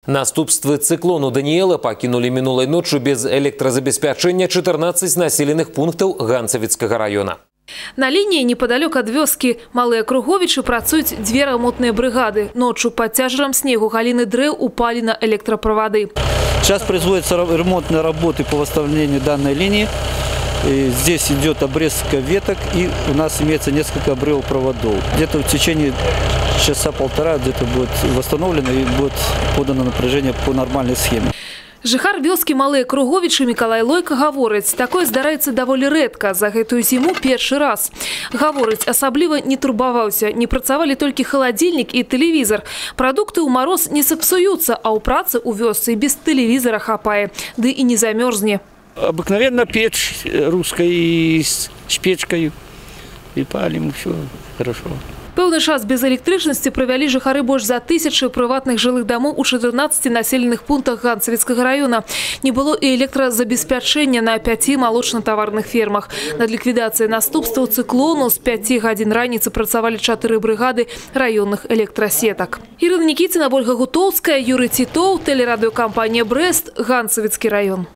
Наступствы циклону Даниэла покинули минулой ночью без электрозабеспячения 14 населенных пунктов Ганцевицкого района. На линии неподалеку от вёски Малые Круговичи працуют две ремонтные бригады. Ночью под тяжером снегу галины древ упали на электропроводы. Сейчас производятся ремонтные работы по восстановлению данной линии. И здесь идет обрезка веток, и у нас имеется несколько обрывов проводов. Где-то в течение часа-полтора где-то будет восстановлено и будет подано напряжение по нормальной схеме. Жыхар вёски Малые Круговичи Миколай Лойко говорит, такое здараецца даволі рэдка. За гэтую зиму першы раз. Говорить асабліва не турбаваўся. Не працавалі только холодильник и телевизор. Продукты у мороз не сапсуются, а у працы у вёсцы без телевизора хапае. Да и не замерзне. Обыкновенно печь русской с печкой. И палим, все хорошо. Пэўны час без электрычнасці правялі жыхары больш за 1000 прыватных жылых домов у 14 населенных пунктах Ганцевицкого района. Не было и электразабеспячэння на 5 молочно-товарных фермах. Над ликвидацией наступстваў циклону с 5 гадзін раніцы працавалі 4 бригады районных электросеток. Ирина Никитина, Ольга Гутовская, Юрий Титов, телерадиокомпания «Брест», Ганцевицкий район.